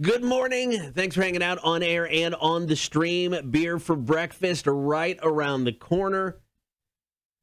Good morning. Thanks for hanging out on air and on the stream. Beer for breakfast right around the corner.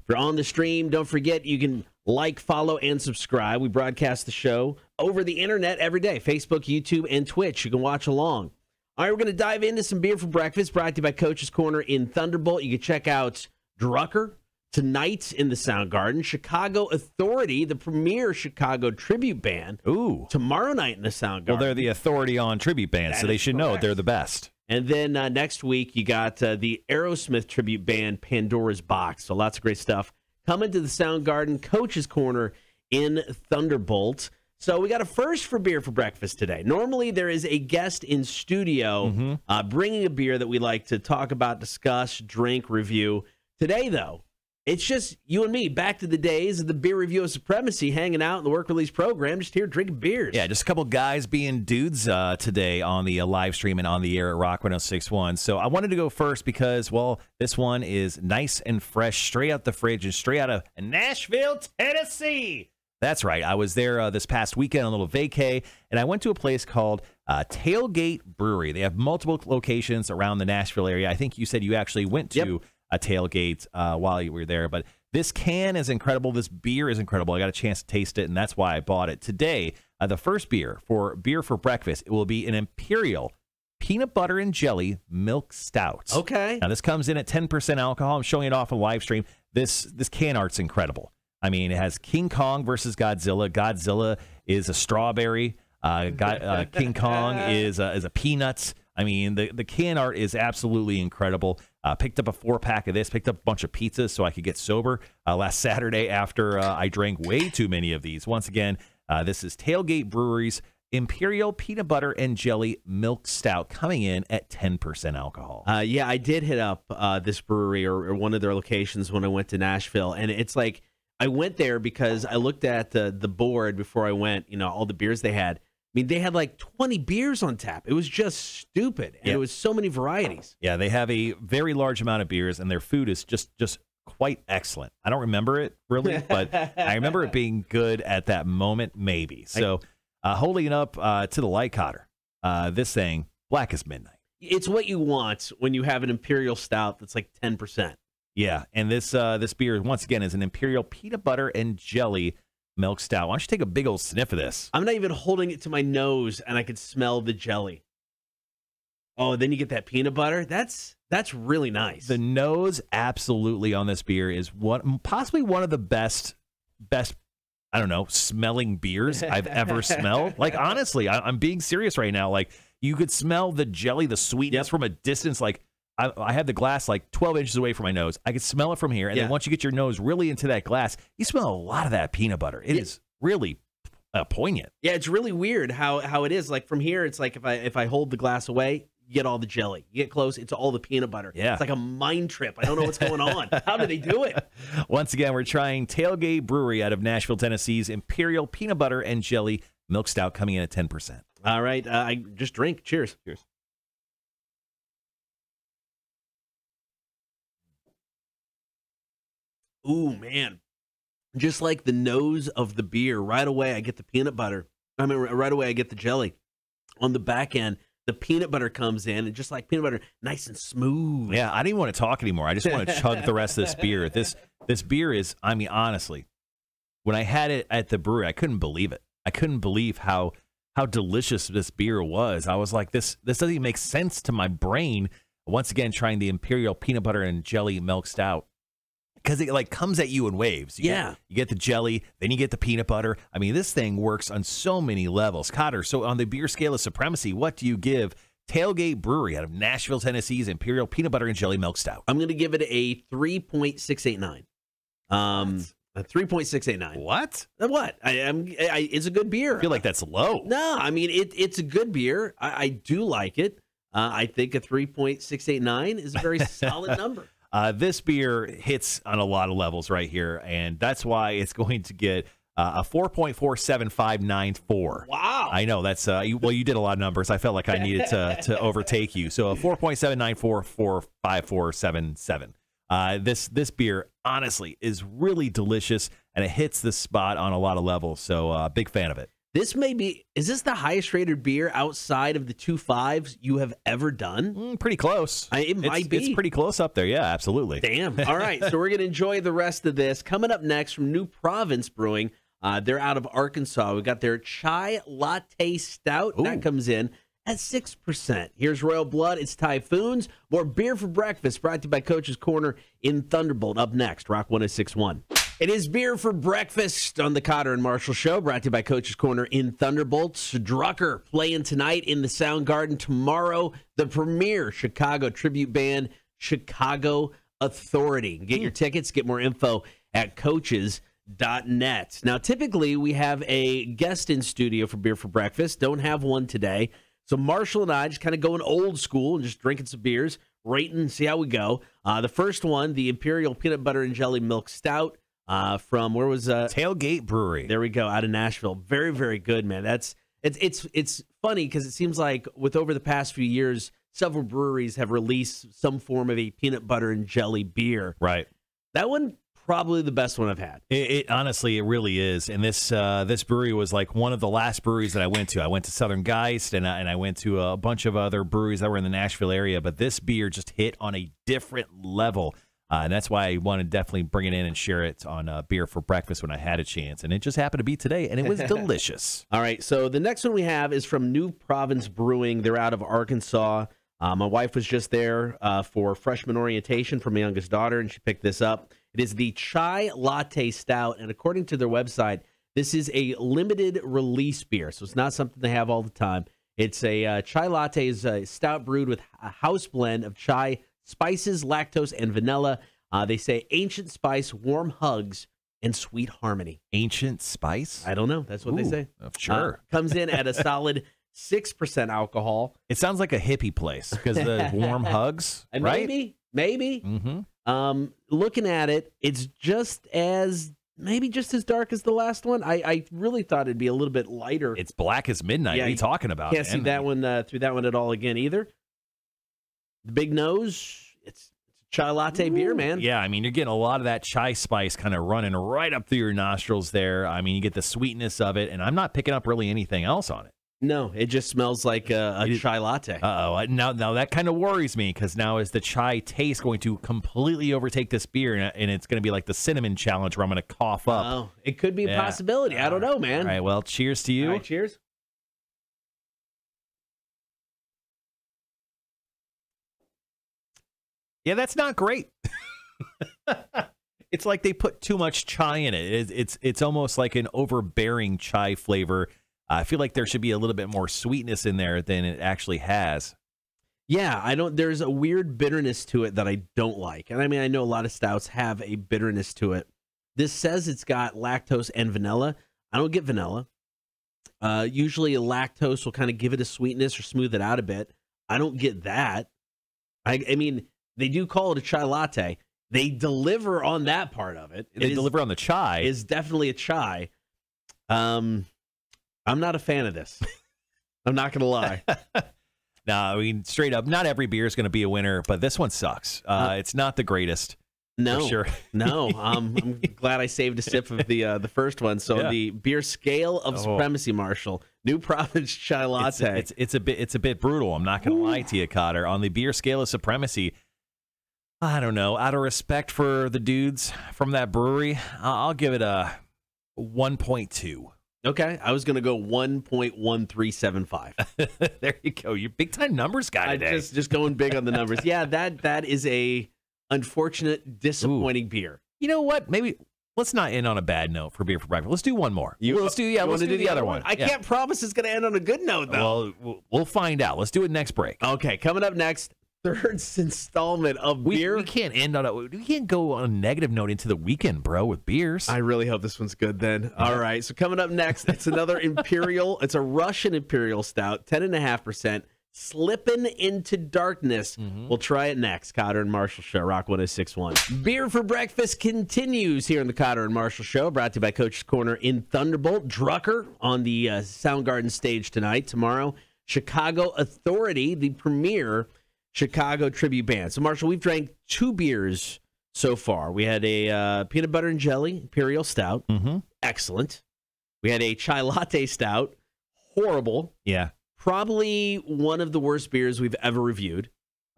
If you're on the stream, don't forget you can like, follow, and subscribe. We broadcast the show over the internet every day, Facebook, YouTube, and Twitch. You can watch along. All right, we're going to dive into some beer for breakfast brought to you by Coach's Corner in Thunderbolt. You can check out Drucker tonight in the Soundgarden. Chicago Authority, the premier Chicago tribute band. Ooh. Tomorrow night in the Soundgarden. Well, they're the authority on tribute bands, so they should know they're the best. And then next week, you got the Aerosmith tribute band, Pandora's Box. So lots of great stuff coming to the Soundgarden, Coach's Corner in Thunderbolt. So we got a first for beer for breakfast today. Normally, there is a guest in studio bringing a beer that we like to talk about, discuss, drink, review. Today, though, it's just you and me, back to the days of the beer review of supremacy, hanging out in the work release program, just here drinking beers. Yeah, just a couple guys being dudes today on the live stream and on the air at Rock 106.1. So I wanted to go first because, well, this one is nice and fresh, straight out the fridge and straight out of Nashville, Tennessee. That's right. I was there this past weekend on a little vacay, and I went to a place called Tailgate Brewery. They have multiple locations around the Nashville area. I think you said you actually went to a tailgate while you were there. But this can is incredible. This beer is incredible. I got a chance to taste it, and that's why I bought it. Today, the first beer for breakfast, it will be an Imperial Peanut Butter and Jelly Milk Stout. Okay. Now, this comes in at 10% alcohol. I'm showing it off on live stream. This can art's incredible. I mean, it has King Kong versus Godzilla. Godzilla is a strawberry. King Kong is a peanuts. I mean, the can art is absolutely incredible. Picked up a 4-pack of this, picked up a bunch of pizzas so I could get sober last Saturday after I drank way too many of these. Once again, this is Tailgate Brewery's Imperial Peanut Butter and Jelly Milk Stout coming in at 10% alcohol. Yeah, I did hit up this brewery or one of their locations when I went to Nashville, and it's like I went there because I looked at the board before I went, all the beers they had. I mean, they had like 20 beers on tap. It was just stupid. And it was so many varieties. Yeah, they have a very large amount of beers, and their food is just quite excellent. I don't remember it, really, but I remember it being good at that moment, maybe. So holding it up to the light, Kotter, this thing, black as midnight. It's what you want when you have an Imperial Stout that's like 10%. Yeah, and this beer, once again, is an Imperial Peanut Butter and Jelly Milk Stout. Why don't you take a big old sniff of this? I'm not even holding it to my nose, and I could smell the jelly. Oh, then you get that peanut butter. That's really nice. The nose, absolutely, on this beer is possibly one of the best, I don't know, smelling beers I've ever smelled. Like, honestly, I'm being serious right now. Like, you could smell the jelly, the sweetness from a distance. Like, I have the glass like 12 inches away from my nose. I could smell it from here. And then once you get your nose really into that glass, you smell a lot of that peanut butter. It is really poignant. Yeah, it's really weird how it is. Like from here, it's like if I hold the glass away, you get all the jelly. You get close, it's all the peanut butter. Yeah. It's like a mind trip. I don't know what's going on. How do they do it? Once again, we're trying Tailgate Brewery out of Nashville, Tennessee's Imperial Peanut Butter and Jelly Milk Stout coming in at 10%. All right. I just drink. Cheers. Cheers. Ooh, man. Just like the nose of the beer, right away I get the peanut butter. I mean, right away I get the jelly. On the back end, the peanut butter comes in, and just like peanut butter, nice and smooth. Yeah, I don't even want to talk anymore. I just want to chug the rest of this beer. This beer is, I mean, honestly, when I had it at the brewery, I couldn't believe it. I couldn't believe how delicious this beer was. I was like, this doesn't even make sense to my brain. Once again, trying the Imperial Peanut Butter and Jelly Milk Stout. Because it like comes at you in waves. You get the jelly, then you get the peanut butter. I mean, this thing works on so many levels. Kotter, so on the beer scale of supremacy, what do you give Tailgate Brewery out of Nashville, Tennessee's Imperial Peanut Butter and Jelly Milk Stout? I'm going to give it a 3.689. A 3.689. What? What? It's a good beer. I feel like that's low. No, I mean, it's a good beer. I do like it. I think a 3.689 is a very solid number. This beer hits on a lot of levels right here, and that's why it's going to get a 4.47594. Wow. I know. That's well, you did a lot of numbers. I felt like I needed to overtake you. So a 4.794 45477. This beer, honestly, is really delicious, and it hits the spot on a lot of levels. So big fan of it. Is this the highest rated beer outside of the 2.5s you have ever done? Pretty close. It might be. It's pretty close up there. Yeah, absolutely. Damn. All right. So we're going to enjoy the rest of this. Coming up next from New Province Brewing. They're out of Arkansas. We got their Chai Latte Stout. Ooh. That comes in at 6%. Here's Royal Blood. It's Typhoons. More beer for breakfast brought to you by Coach's Corner in Thunderbolt. Up next, Rock 106.1. It is beer for breakfast on the Kotter and Marshall Show, brought to you by Coach's Corner in Thunderbolt. Drucker playing tonight in the Soundgarden. Tomorrow, the premier Chicago tribute band, Chicago Authority. Get your tickets, get more info at coaches.net. Now, typically, we have a guest in studio for beer for breakfast. Don't have one today. So Marshall and I just kind of going old school and just drinking some beers, rating, and see how we go. The first one, the Imperial Peanut Butter and Jelly Milk Stout. From where was Tailgate Brewery? There we go, out of Nashville. Very, very good, man. It's funny because it seems like with over the past few years, several breweries have released some form of a peanut butter and jelly beer. Right. That one probably the best one I've had. It honestly, it really is. And this brewery was like one of the last breweries that I went to. I went to Southern Geist and I went to a bunch of other breweries that were in the Nashville area. But this beer just hit on a different level. And that's why I wanted to definitely bring it in and share it on Beer for Breakfast when I had a chance. And it just happened to be today, and it was delicious. All right, so the next one we have is from New Province Brewing. They're out of Arkansas. My wife was just there for freshman orientation for my youngest daughter, and she picked this up. It is the Chai Latte Stout, and according to their website, this is a limited release beer, so it's not something they have all the time. It's a Chai Latte is a stout brewed with a house blend of chai spices, lactose, and vanilla. They say ancient spice, warm hugs, and sweet harmony. Ancient spice? I don't know. That's what they say. Sure. Comes in at a solid 6% alcohol. It sounds like a hippie place because the warm hugs, right? Maybe. Mm-hmm. Looking at it, it's just as dark as the last one. I really thought it'd be a little bit lighter. It's black as midnight. Yeah, what are you talking about? Can't see that one through that one at all again either. The big nose, it's chai latte beer, man. Yeah, I mean, you're getting a lot of that chai spice kind of running right up through your nostrils there. I mean, you get the sweetness of it, and I'm not picking up really anything else on it. No, it just smells like a chai latte. Uh-oh. Now that kind of worries me because now is the chai taste going to completely overtake this beer, and it's going to be like the cinnamon challenge where I'm going to cough up. Oh, it could be a possibility. I don't know, man. All right, well, cheers to you. All right, cheers. Yeah, that's not great. It's like they put too much chai in it. It's almost like an overbearing chai flavor. I feel like there should be a little bit more sweetness in there than it actually has. Yeah, there's a weird bitterness to it that I don't like. And I mean, I know a lot of stouts have a bitterness to it. This says it's got lactose and vanilla. I don't get vanilla. Usually a lactose will kind of give it a sweetness or smooth it out a bit. I don't get that. I mean, they do call it a chai latte. They deliver on that part of it. They deliver on the chai. It's definitely a chai. I'm not a fan of this. I'm not going to lie. No, I mean, straight up, not every beer is going to be a winner, but this one sucks. It's not the greatest. No, for sure. No. I'm glad I saved a sip of the first one. So the beer scale of supremacy, Marshall, New Province Chai Latte. It's a bit brutal. I'm not going to lie to you, Cotter. On the beer scale of supremacy, I don't know. Out of respect for the dudes from that brewery, I'll give it a 1.2. Okay, I was going to go 1.1375. There you go. You're big time numbers guy today. Just going big on the numbers. Yeah, that is a unfortunate, disappointing beer. You know what? Maybe let's not end on a bad note for beer for breakfast. Let's do one more. Let's do the other one. I can't promise it's going to end on a good note, though. Well, we'll find out. Let's do it next break. Okay, coming up next, third installment of beer. We can't end on we can't go on a negative note into the weekend, bro, with beers. I really hope this one's good then. All right, so coming up next, it's another Imperial. It's a Russian Imperial Stout, 10.5%. Slipping into darkness. We'll try it next. Kotter and Marshall Show, Rock 106.1. Beer for breakfast continues here in the Kotter and Marshall Show, brought to you by Coach's Corner in Thunderbolt. Drucker on the Soundgarden stage tonight. Tomorrow, Chicago Authority, the premier Chicago tribute band. So, Marshall, we've drank 2 beers so far. We had a peanut butter and jelly Imperial Stout. Excellent. We had a chai latte stout. Horrible. Yeah. Probably one of the worst beers we've ever reviewed.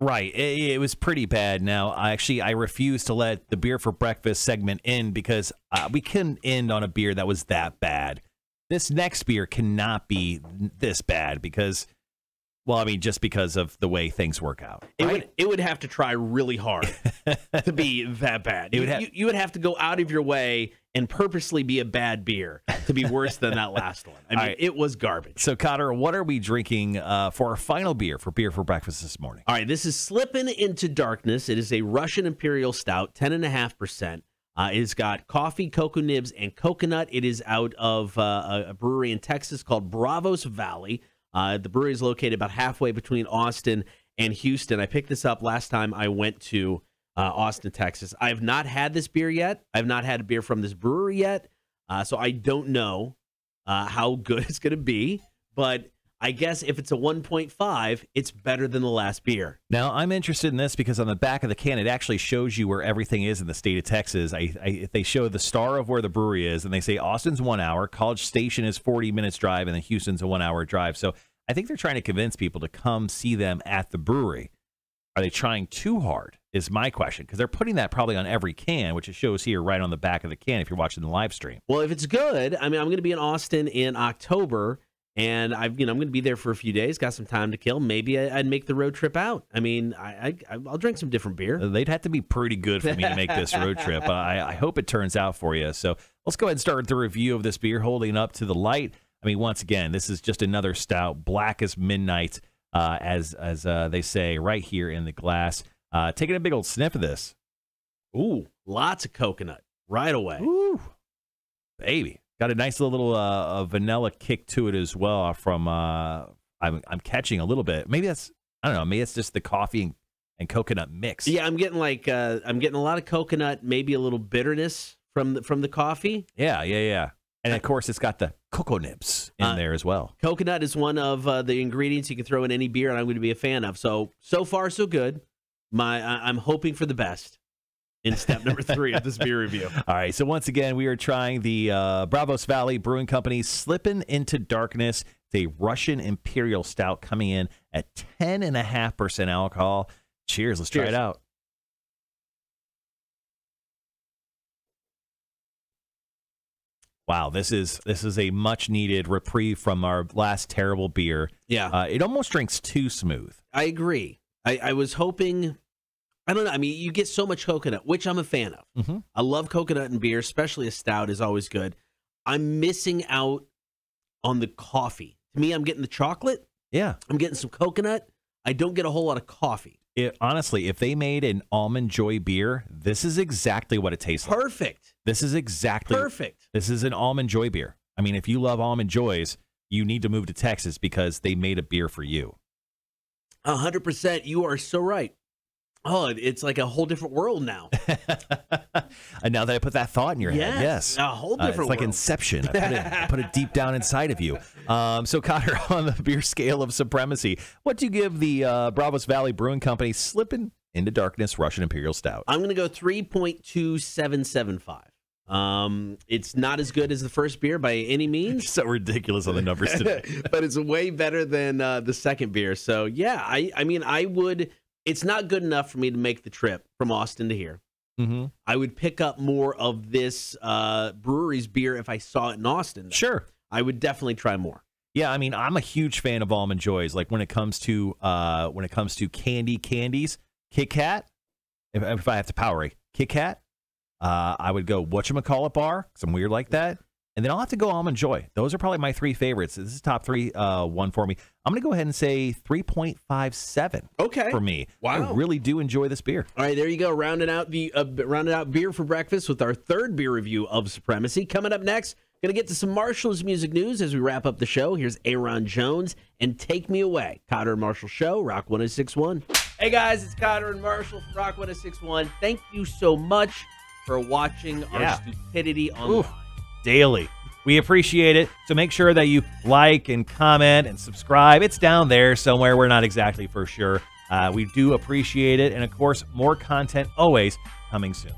Right. It was pretty bad. Now, I refuse to let the beer for breakfast segment end because we couldn't end on a beer that was that bad. This next beer cannot be this bad because, well, I mean, just because of the way things work out. Right? It would have to try really hard to be that bad. You would have to go out of your way and purposely be a bad beer to be worse than that last one. I mean, it was garbage. So, Kotter, what are we drinking for our final beer for breakfast this morning? All right, this is Slippin' Into Darkness. It is a Russian Imperial Stout, 10.5%. It's got coffee, cocoa nibs, and coconut. It is out of a brewery in Texas called Bravos Valley. The brewery is located about halfway between Austin and Houston. I picked this up last time I went to Austin, Texas. I have not had this beer yet. I have not had a beer from this brewery yet, so I don't know how good it's going to be. But I guess if it's a 1.5, it's better than the last beer. Now, I'm interested in this because on the back of the can, it actually shows you where everything is in the state of Texas. They show the star of where the brewery is, and they say Austin's 1 hour, College Station is 40 minutes drive, and then Houston's a 1 hour drive. So I think they're trying to convince people to come see them at the brewery. Are they trying too hard is my question, because they're putting that probably on every can, which it shows here right on the back of the can if you're watching the live stream. Well, if it's good, I mean, I'm going to be in Austin in October, and I'm going to be there for a few days, got some time to kill. Maybe I'd make the road trip out. I mean, I'll drink some different beer. They'd have to be pretty good for me to make this road trip. I hope it turns out for you. So let's go ahead and start the review of this beer, holding up to the light. I mean, once again, this is just another stout, black as midnight, as they say right here in the glass. Taking a big old sniff of this. Ooh, lots of coconut right away. Ooh, baby. Got a nice little vanilla kick to it as well. From I'm catching a little bit. Maybe that's, I don't know. Maybe it's just the coffee and coconut mix. Yeah, I'm getting a lot of coconut. Maybe a little bitterness from the coffee. Yeah. And of course, it's got the cocoa nibs in there as well. Coconut is one of the ingredients you can throw in any beer, and I'm going to be a fan of. So far, so good. I'm hoping for the best in step number 3 of this beer review. All right, so once again, we are trying the Bravos Valley Brewing Company Slippin' Into Darkness. It's a Russian Imperial Stout coming in at 10.5% alcohol. Cheers. Let's try it out. Wow, this is a much-needed reprieve from our last terrible beer. Yeah. It almost drinks too smooth. I agree. I was hoping, I don't know, I mean, you get so much coconut, which I'm a fan of. Mm-hmm. I love coconut in beer, especially a stout is always good. I'm missing out on the coffee. To me, I'm getting the chocolate. Yeah. I'm getting some coconut. I don't get a whole lot of coffee. Honestly, if they made an Almond Joy beer, this is exactly what it tastes like. Perfect. This is exactly perfect. This is an Almond Joy beer. I mean, if you love Almond Joys, you need to move to Texas because they made a beer for you. 100%. You are so right. Oh, it's like a whole different world now. And now that I put that thought in your head, yes. A whole different world. It's like Inception. I put it deep down inside of you. So, Kotter, on the beer scale of supremacy, what do you give the Bravos Valley Brewing Company Slippin' Into Darkness Russian Imperial Stout? I'm going to go 3.2775. It's not as good as the first beer by any means. So ridiculous on the numbers today. But it's way better than the second beer. So, yeah, I mean, I would... It's not good enough for me to make the trip from Austin to here. Mm-hmm. I would pick up more of this brewery's beer if I saw it in Austin, though. Sure. I would definitely try more. Yeah, I mean, I'm a huge fan of Almond Joys. Like when it comes to candies, Kit Kat. If I have to power a Kit Kat, I would go whatchamacallit bar, because I'm weird like that. And then I'll have to go Almond Joy. Those are probably my 3 favorites. This is top 3 one for me. I'm going to go ahead and say 3.57 for me. Wow. I really do enjoy this beer. All right, there you go. Rounding out beer for breakfast with our 3rd beer review of Supremacy. Coming up next, going to get to some Marshall's music news as we wrap up the show. Here's Aaron Jones and Take Me Away. Kotter and Marshall Show, Rock 106.1. Hey guys, it's Kotter and Marshall from Rock 106.1. Thank you so much for watching our stupidity online. Daily. We appreciate it. So make sure that you like and comment and subscribe. It's down there somewhere. We're not exactly for sure. We do appreciate it. And of course, more content always coming soon.